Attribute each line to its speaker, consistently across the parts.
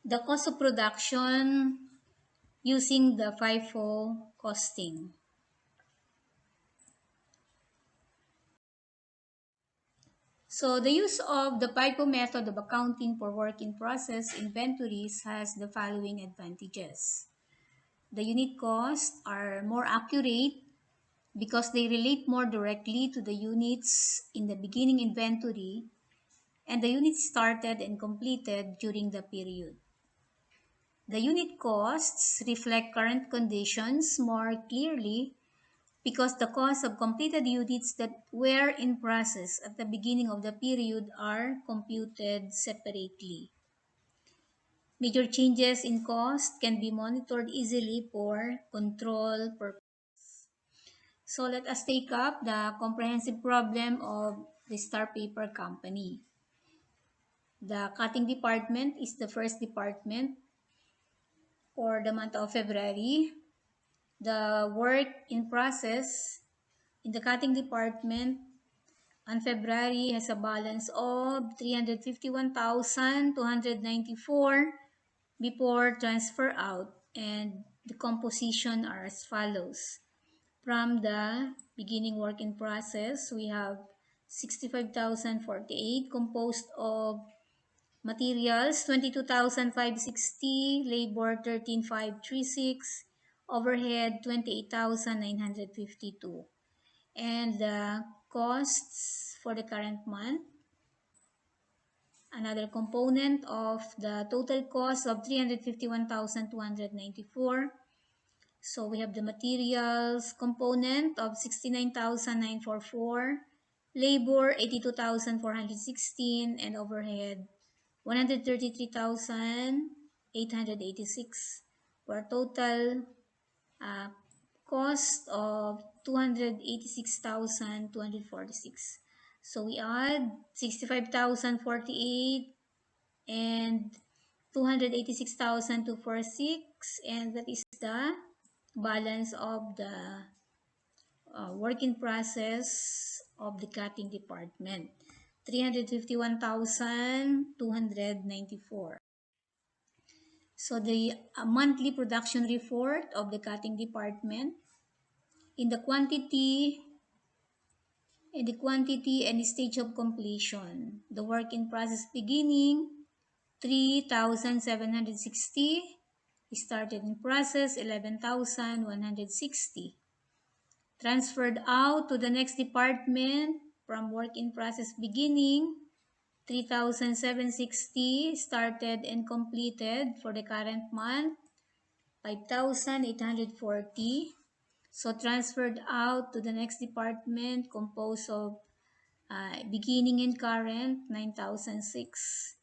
Speaker 1: The cost of production using the Fifo costing. So the use of the Fifo method of accounting for work in process inventories has the following advantages. The unit costs are more accurate because they relate more directly to the units in the beginning inventory and the units started and completed during the period. The unit costs reflect current conditions more clearly because the cost of completed units that were in process at the beginning of the period are computed separately. Major changes in cost can be monitored easily for control purposes. So let us take up the comprehensive problem of the Star Paper Company. The cutting department is the first department for the month of February. The work in process in the cutting department on February has a balance of 351,294 before transfer out, and the composition are as follows. From the beginning work in process, we have 65,048 composed of materials 22,560, labor 13,536, overhead 28,952. And the costs for the current month, another component of the total cost of 351,294. So we have the materials component of 69,944, labor 82,416, and overhead 133,886 for a total uh, cost of 286,246. So we add 65,048 and 286,246, and that is the balance of the work in process of the cutting department, 351,294. So the monthly production report of the cutting department in the quantity and the stage of completion. The work in process beginning 3,760. Started in process 11,160. Transferred out to the next department from work in process beginning 3,760. Started and completed for the current month 5,840. So transferred out to the next department composed of beginning and current 9,006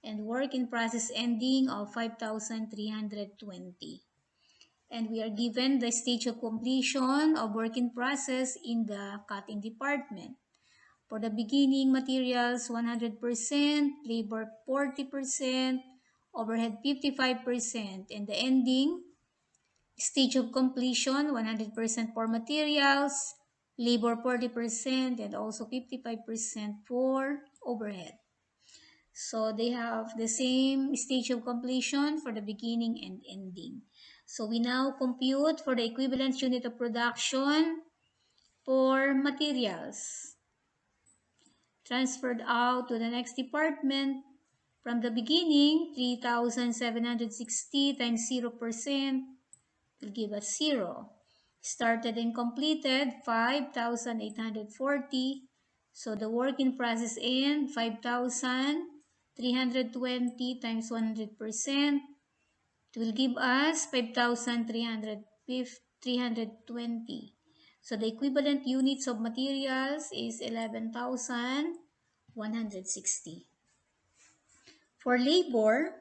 Speaker 1: and work in process ending of 5,320. And we are given the stage of completion of work in process in the cutting department. For the beginning materials 100%, labor 40%, overhead 55%, and the ending stage of completion 100% for materials, labor 40%, and also 55% for overhead. So they have the same stage of completion for the beginning and ending. So we now compute for the equivalent unit of production for materials. Transferred out to the next department from the beginning, 3,760 times 0% will give us 0. Started and completed, 5,840. So the work in process end, 5,320 times 100%. It will give us 5,320. So the equivalent units of materials is 11,160. For labor,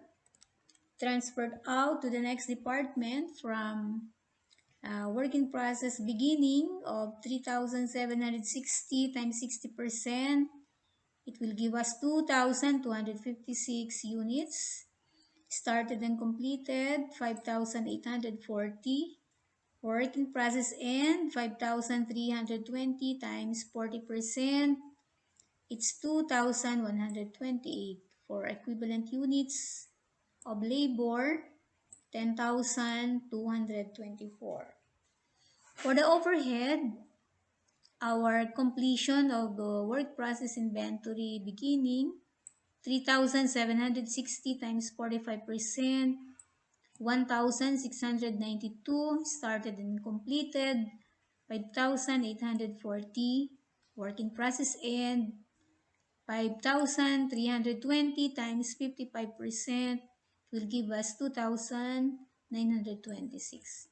Speaker 1: transferred out to the next department from work in process beginning of 3,760 times 60%, it will give us 2,256 units. Started and completed 5,840. Work in process end 5,320 times 40%. It's 2,128 for equivalent units of labor, 10,224. For the overhead, our completion of the work process inventory beginning, 3,760 times 45%, 1,692 started and completed, 5,840 work in process end, 5,320 times 55% will give us 2,926.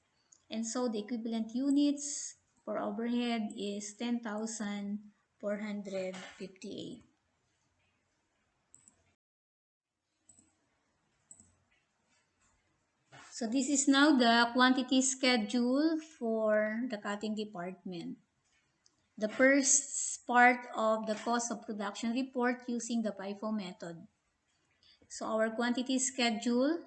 Speaker 1: And so the equivalent units for overhead is 10,458. So this is now the quantity schedule for the cutting department. The first part of the cost of production report using the Fifo method. So our quantity schedule,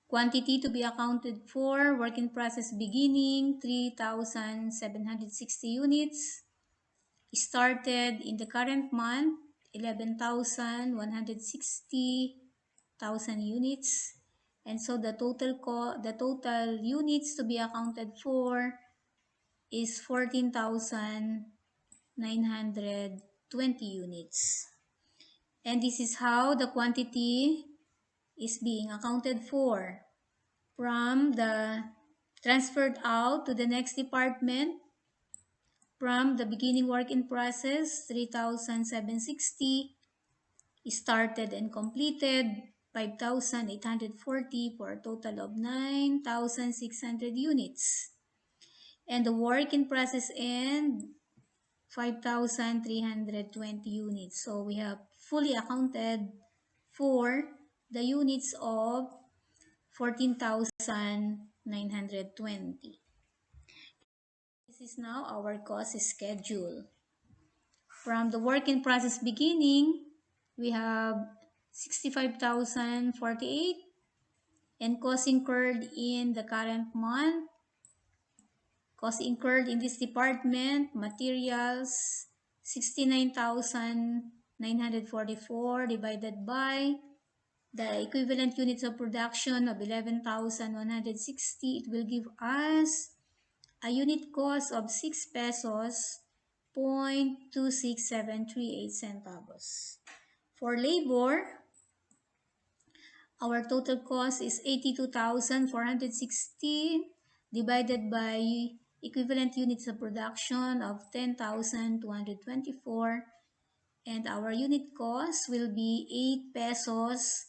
Speaker 1: quantity to be accounted for, work in process beginning, 3,760 units. Started in the current month, 11,160,000 units. And so the total units to be accounted for is 14,920 units. And this is how the quantity is being accounted for. From the transferred out to the next department, from the beginning work in process, 3,760, started and completed, 5,840 for a total of 9,600 units. And the work in process end, 5,320 units. So we have fully accounted for the units of 14,920. This is now our cost schedule. From the work in process beginning, we have 65,048, and cost incurred in the current month. Cost incurred in this department, materials, 69,944 divided by the equivalent units of production of 11,160. It will give us a unit cost of 6 pesos, 0.26738 centavos. For labor, our total cost is 82,460 divided by equivalent units of production of 10,224, and our unit cost will be 8 pesos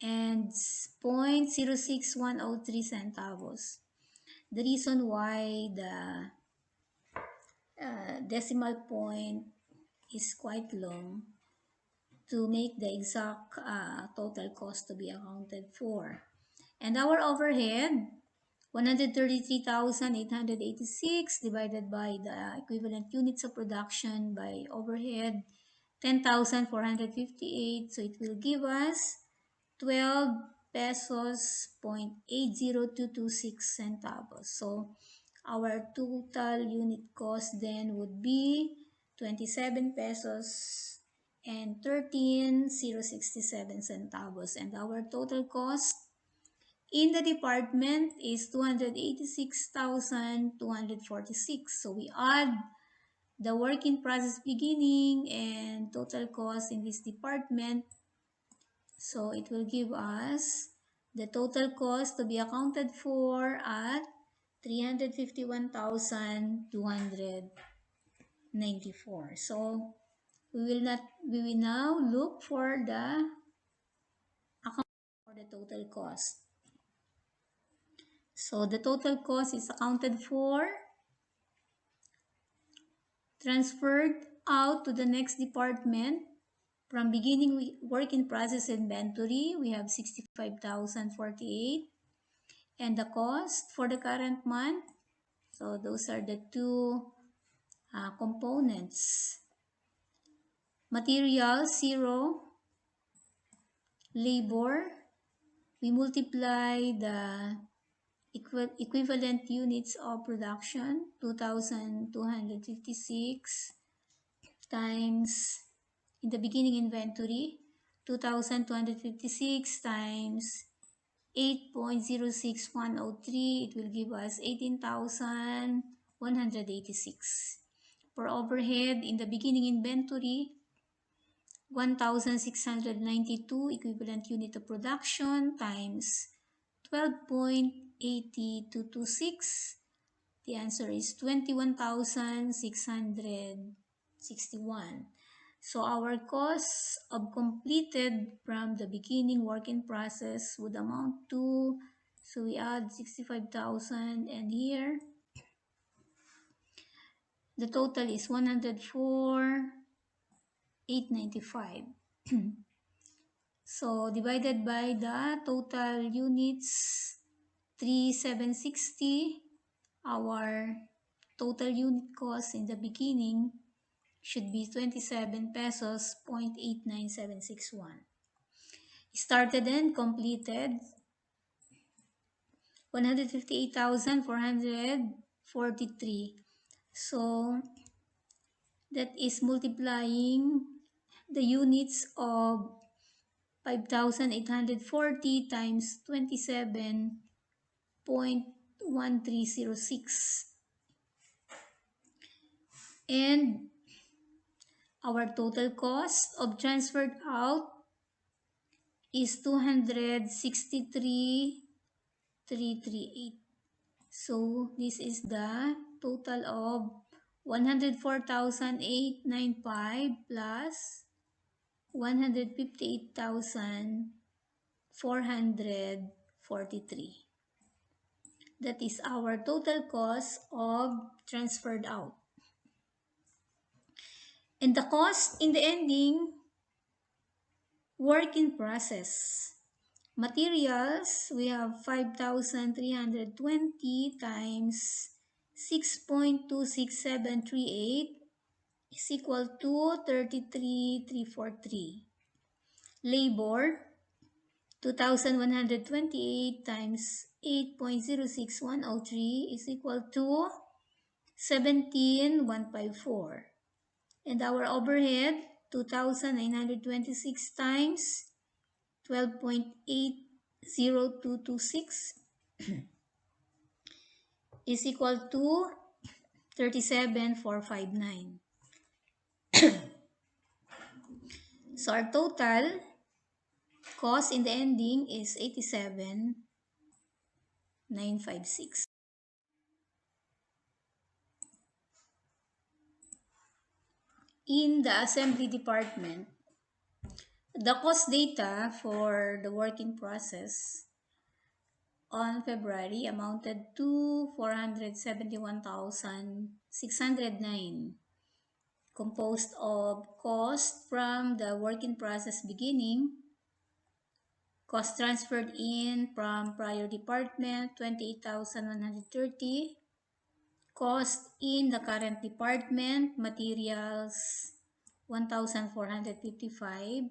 Speaker 1: and 0.06103 centavos. The reason why the decimal point is quite long to make the exact total cost to be accounted for. And our overhead, 133,886 divided by the equivalent units of production by overhead, 10,458. So it will give us 12 pesos 0.80226 centavos. So our total unit cost then would be 27 pesos and 13,067 centavos. And our total cost in the department is 286,246. So we add the work in process beginning and total cost in this department. So it will give us the total cost to be accounted for at 351,294. So we will now look for the account for the total cost. So the total cost is accounted for, transferred out to the next department. From beginning work in process inventory, we have 65,048, and the cost for the current month. So those are the two components. Material 0, labor, we multiply the equivalent units of production, 2,256 times in the beginning inventory, 2,256 times 8.06103, it will give us 18,186. For overhead, in the beginning inventory, 1,692 equivalent unit of production times 12.8226. The answer is 21,661. So our cost of completed from the beginning work in process would amount to, so we add 65,000, and here the total is 104,895. So divided by the total units 3,760, our total unit cost in the beginning should be 27 pesos 0.89761. Started and completed 158,443. So that is multiplying the units of 5,840 times 27.1306. And our total cost of transferred out is 263,338. So this is the total of 104,895 plus 158,443. That is our total cost of transferred out. And the cost in the ending work in process. Materials, we have 5,320 times 6.26738 is equal to 33,343. Labor, 2,128 times 8.06103 is equal to 17,154. And our overhead, 2,926 times 12.80226 is equal to 37,459. So our total cost in the ending is 87,956. In the assembly department, the cost data for the working process on February amounted to 471,609, composed of cost from the work in process beginning, cost transferred in from prior department 28,130, cost in the current department, materials 1,455,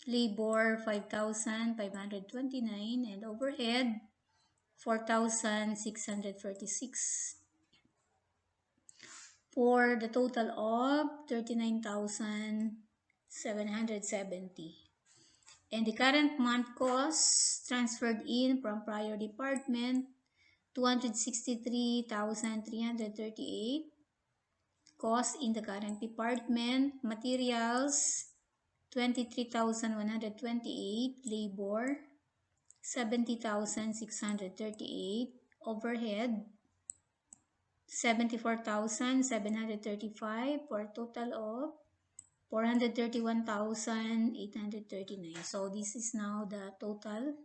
Speaker 1: labor 5,529, and overhead 4,636, for the total of 39,770. And the current month costs transferred in from prior department 263,338, cost in the current department, materials 23,128, labor 70,638, overhead 74,735, for a total of 431,839. So this is now the total.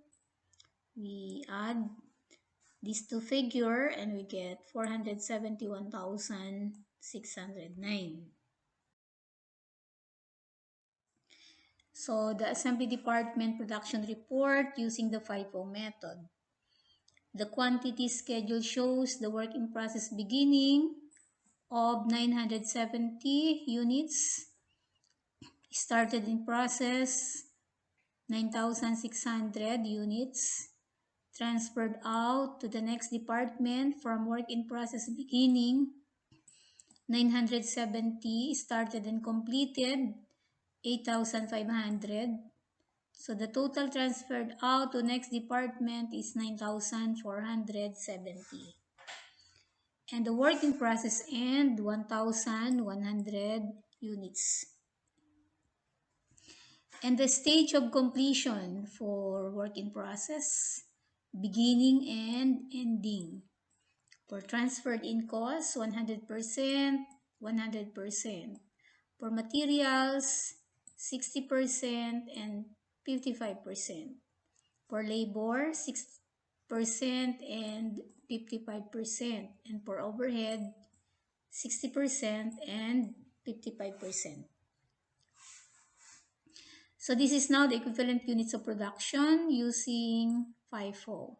Speaker 1: We add these two figures and we get 471,609. So the assembly department production report using the Fifo method. The quantity schedule shows the work in process beginning of 970 units, started in process 9,600 units, transferred out to the next department from work in process beginning 970, started and completed 8,500. So the total transferred out to next department is 9,470. And the work in process end 1,100 units. And the stage of completion for work in process, beginning and ending. For transferred in cost, 100%, 100%. For materials, 60% and 55%. For labor, 6% and 55%. And for overhead, 60% and 55%. So this is now the equivalent units of production using Fifo.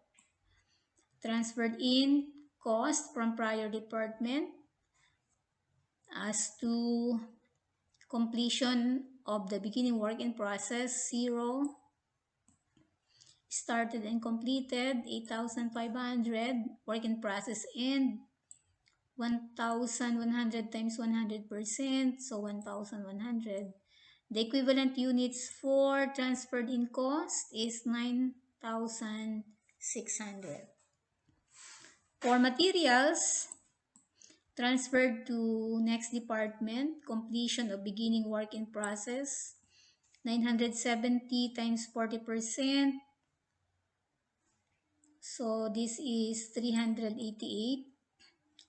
Speaker 1: Transferred in cost from prior department as to completion of the beginning work in process, 0. Started and completed, 8,500. Work in process end, 1,100 times 100%, so 1,100. The equivalent units for transferred in cost is 9,600. For materials, transferred to next department, completion of beginning work in process, 970 times 40%. So this is 388.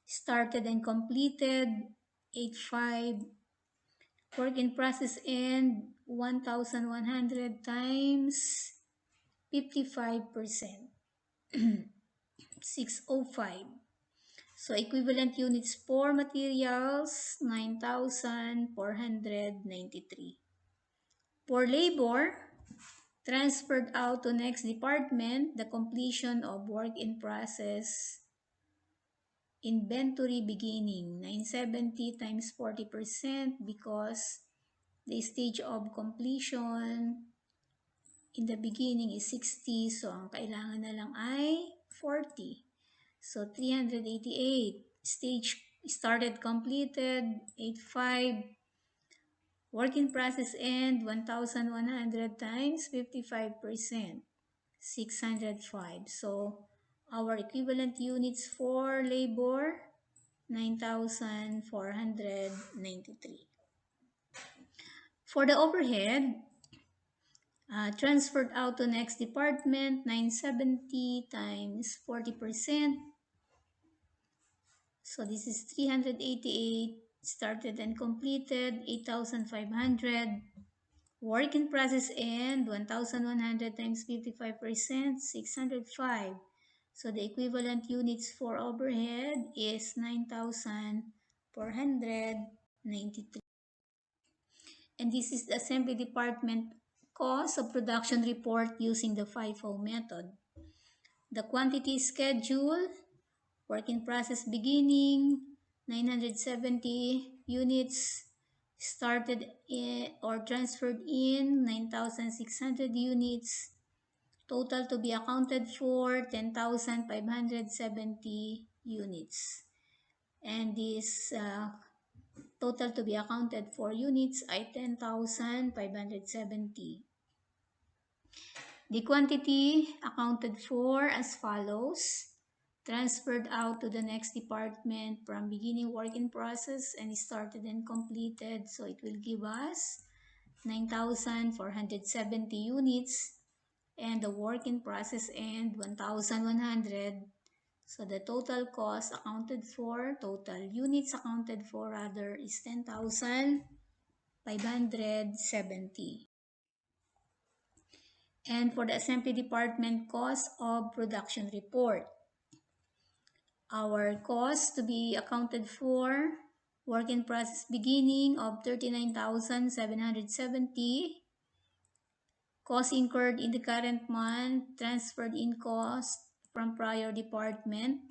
Speaker 1: Started and completed, 85. Work in process end, 1,100 times 55%, 605. So equivalent units for materials, 9,493. For labor, transferred out to next department, the completion of work in process, inventory beginning, 970 times 40% because the stage of completion in the beginning is 60, so ang kailangan na lang ay 40. So 388. Stage started, completed, 85. Work in process end, 1,100 times 55%, 605. So our equivalent units for labor, 9,493. For the overhead, transferred out to next department, 970 times 40%. So this is 388. Started and completed, 8,500. Work in process end, 1,100 times 55%, 605. So the equivalent units for overhead is 9,493. And this is the assembly department cost of production report using the FIFO method. The quantity schedule, work in process beginning, 970 units. Started or transferred in, 9,600 units. Total to be accounted for, 10,570 units. And this total to be accounted for units ay 10,570. The quantity accounted for as follows. Transferred out to the next department from beginning work in process and started and completed. So it will give us 9,470 units. And the work in process end, 1,100. So the total cost accounted for, total units accounted for rather, is 10,570. And for the assembly department cost of production report, our cost to be accounted for, work in process beginning of 39,770. Cost incurred in the current month, transferred in cost from prior department,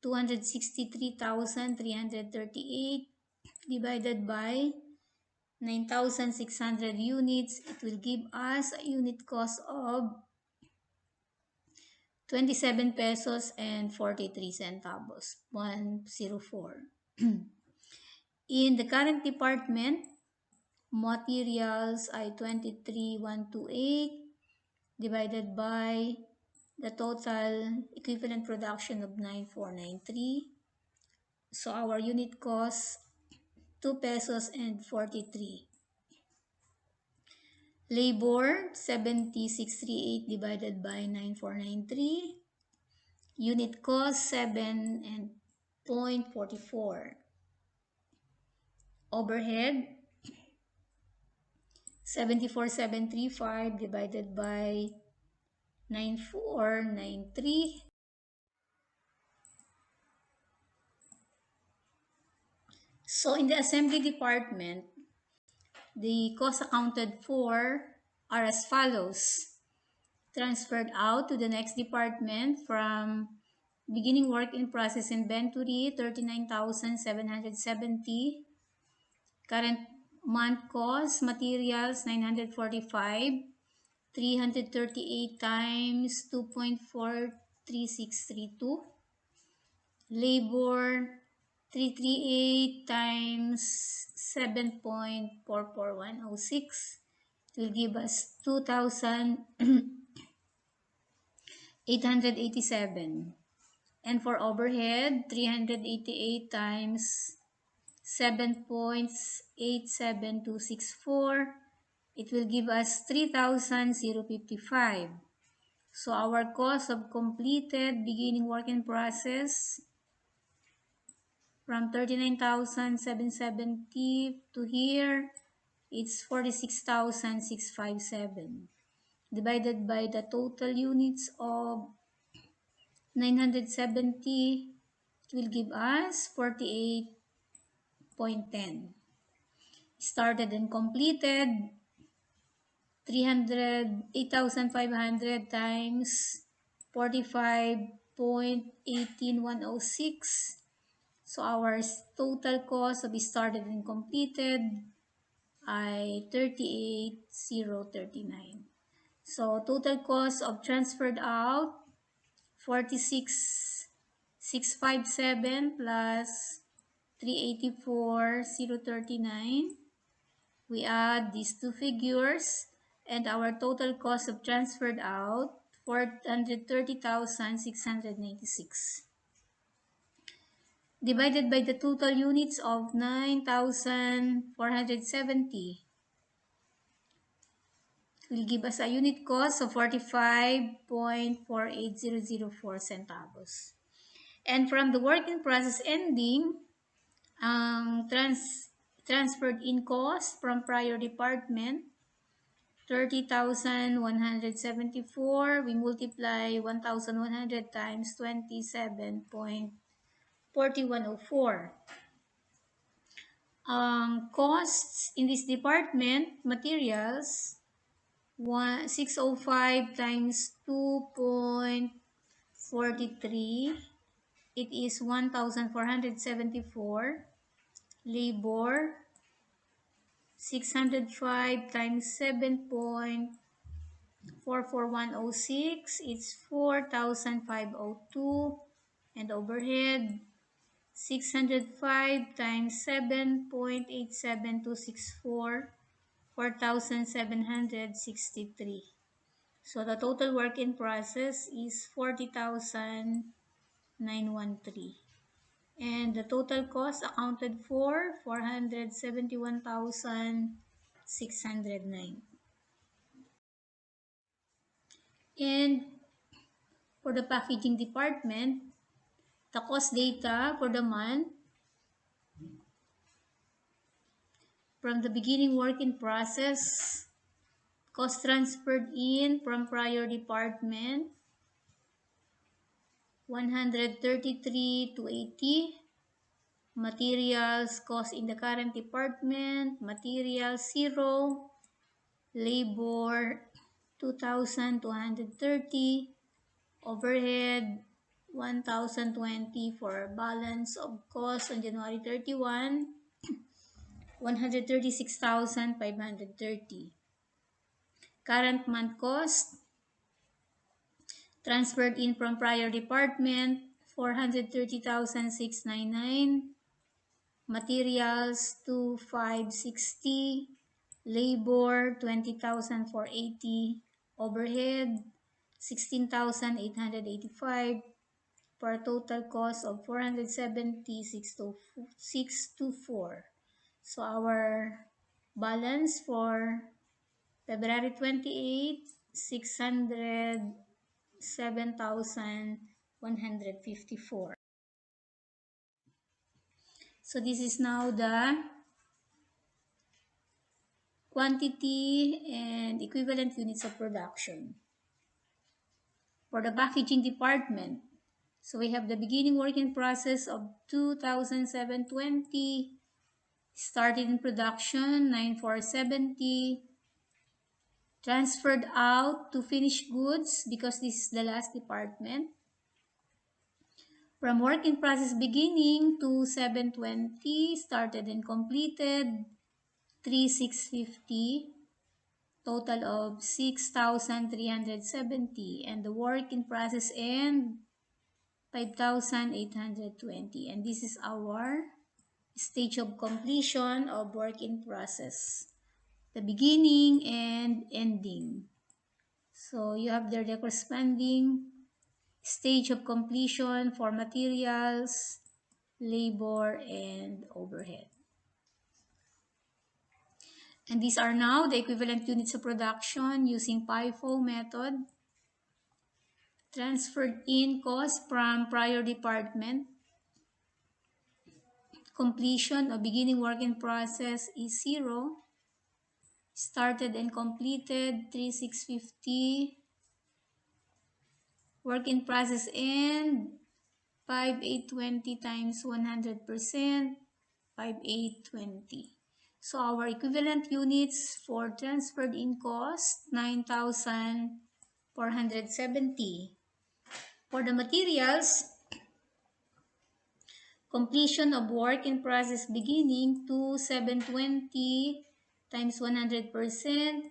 Speaker 1: 263,338 divided by 9,600 units. It will give us a unit cost of 27 pesos and 43 centavos, 104. In the current department, materials ay 23,128 divided by the total equivalent production of 9,493. So our unit cost 2 pesos and 43. Labor 76,338 divided by 9,493. Unit cost 7 and 0.44. Overhead 74,735 divided by 9,493. So in the assembly department, the costs accounted for are as follows. Transferred out to the next department from beginning work in process inventory, 39,770. Current month cost, materials, 945. 338 times 2.43632. Labor, 338 times 7.44106 will give us 2,887. And for overhead, 388 times 7.87264, it will give us 3,055. So our cost of completed beginning work in process from 39,770 to here, it's 46,657. Divided by the total units of 970, it will give us 48.10. Started and completed, 8,500 times 45.18106. So our total cost of started and completed ay 38,039. So total cost of transferred out 46,657 plus 384,039. We add these two figures and our total cost of transferred out 430,696. Divided by the total units of 9,470 will give us a unit cost of 45.48004 centavos. And from the work in process ending, transferred in cost from prior department 30,174. We multiply 1,100 times 27.4104. Costs in this department, materials, 605 times 2.43, it is 1,474. Labor, 605 times 7.44106, it's 4,502. And overhead, 605 times 7.87264, 4,763. So the total work in process is 40,913. And the total cost accounted for 471,609. And for the packaging department, the cost data for the month from the beginning work in process, cost transferred in from prior department 133,280. Materials cost in the current department, materials 0. Labor 2,230. Overhead 1,020 for balance of cost on January 31, 136,530. Current month cost transferred in from prior department 430,699. Materials 2,560. labor 20,480, overhead 16,885, for a total cost of 476,624. So our balance for February 28, 607,154. So this is now the quantity and equivalent units of production. For the packaging department, so we have the beginning working process of 2,720, started in production 9,470, transferred out to finished goods because this is the last department. From work in process beginning to 720, started and completed 3,650, total of 6,370, and the work in process end 5,820. And this is our stage of completion of work in process, the beginning and ending. So you have the corresponding stage of completion for materials, labor, and overhead. And these are now the equivalent units of production using Fifo method. Transferred in cost from prior department. Completion of beginning work in process is 0. Started and completed 3,650. Work in process end 5,820 times 100%, 5,820. So our equivalent units for transferred in cost 9,470. For the materials, completion of work in process beginning to 720 times 100%,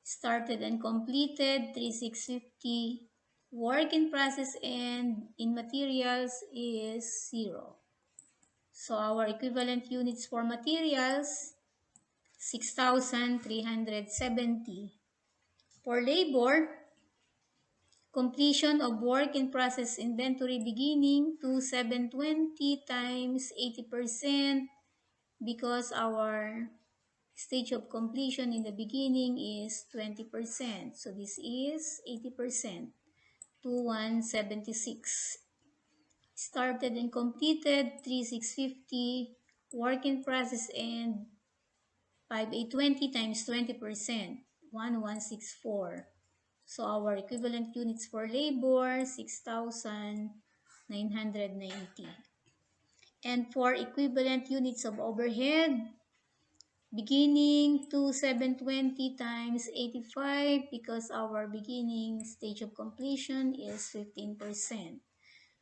Speaker 1: started and completed 3,650. Work in process and in materials is 0. So our equivalent units for materials 6,370. For labor, completion of work in process inventory beginning to 720 times 80% because our stage of completion in the beginning is 20%. So this is 80% to 176. Started and completed 3,650. Work in process and 5,820 times 20%, 1,164. So our equivalent units for labor, 6,990. And for equivalent units of overhead, beginning to 720 times 85 because our beginning stage of completion is 15%.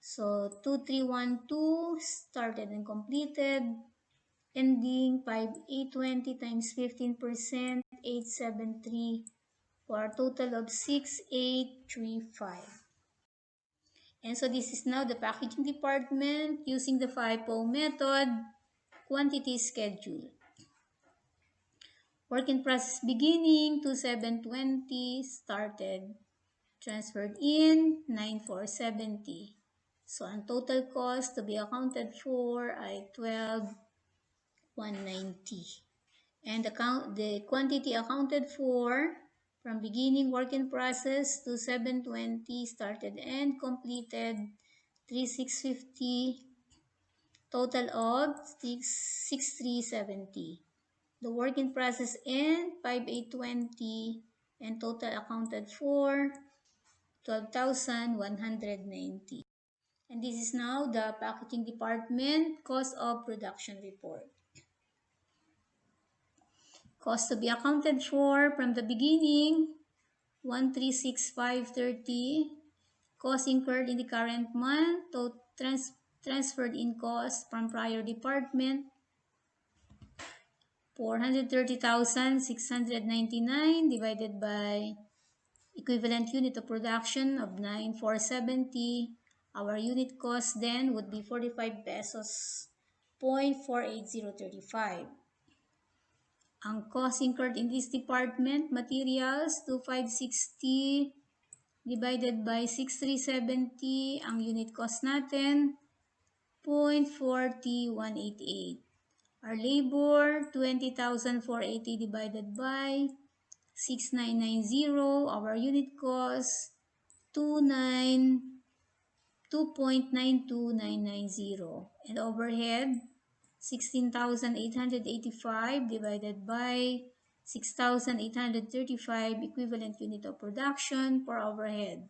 Speaker 1: So 2,312 started and completed, ending 5,820 times 15%, 873, for a total of 6,835. And so this is now the packaging department using the FIFO method, quantity schedule. Work in process beginning to 720, started, transferred in 9,470. So ang total cost to be accounted for ay 12,190. And the quantity accounted for from beginning work in process to 720, started and completed 3,650, total of 6,370. The work in process end 5,820, and total accounted for 12,190. And this is now the packaging department cost of production report. Cost to be accounted for from the beginning 136,530. Cost incurred in the current month to transferred in cost from prior department 430,699 divided by equivalent unit of production of 9,470. Our unit cost then would be 45 pesos, 0.48035. Ang cost incurred in this department, materials, 2,560 divided by 6,370. Ang unit cost natin, 0.40188. Our labor, 20,480 divided by 6,990. Our unit cost, 2.92990. And overhead, 16,885 divided by 6,835 equivalent unit of production for overhead.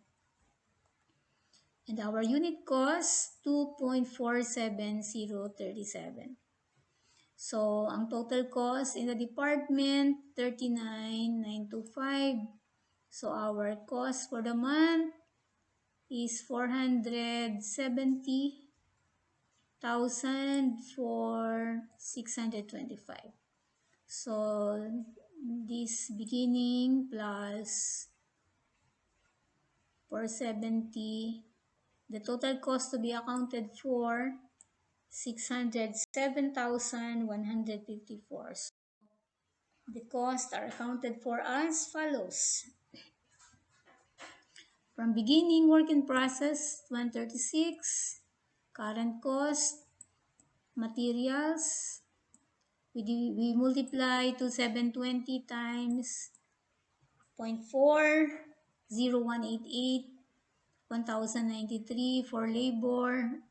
Speaker 1: And our unit cost, 2.47037. So, ang total cost in the department, 39,925. So, our cost for the month is 470,000 for 625. So, this beginning plus 470, the total cost to be accounted for, 607,154. So, the costs are accounted for as follows. From beginning work in process, 136. Current cost, materials, we multiply to 720 times 0.40188, 1,093 for labor,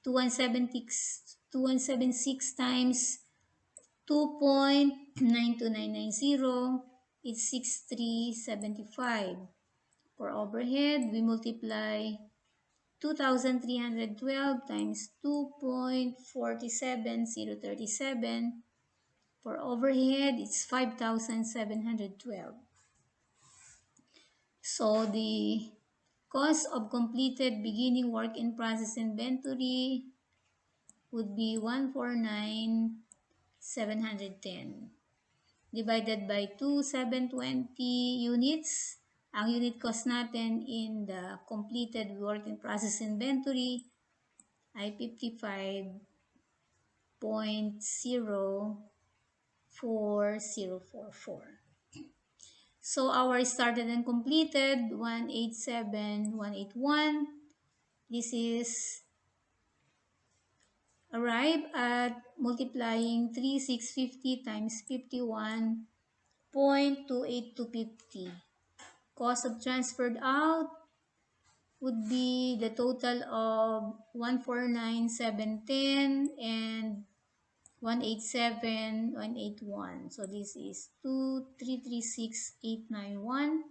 Speaker 1: 2176 times 2.92990, it's 6,375. For overhead, we multiply 2,312 times 2.47037. For overhead, it's 5,712. So the cost of completed beginning work in process inventory would be 149,710 divided by 2,720 units. Ang unit cost natin in the completed work in process inventory ay 55.04044. So our started and completed, 187,181. This is arrive at multiplying 3,650 times 51.28250. Cost of transferred out would be the total of 149,710 and 187,181. So this is 2,336,891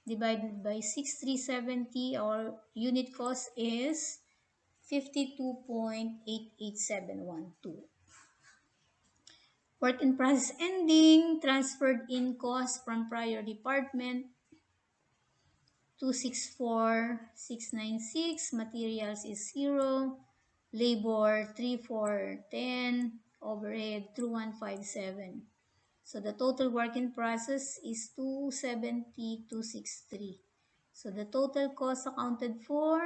Speaker 1: divided by 6,370. Our unit cost is 52.88712. Work in process ending, transferred in cost from prior department, 264,696. Materials is 0. Labor, 3,410. Overhead, 2,157. So the total work in process is 270,263. So the total cost accounted for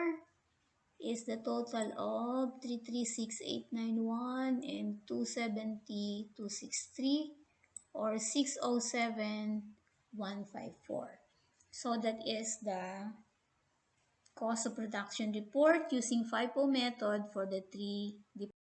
Speaker 1: is the total of 336,891 and 270,263, or 607,154. So that is the cost of production report using Fifo method for the three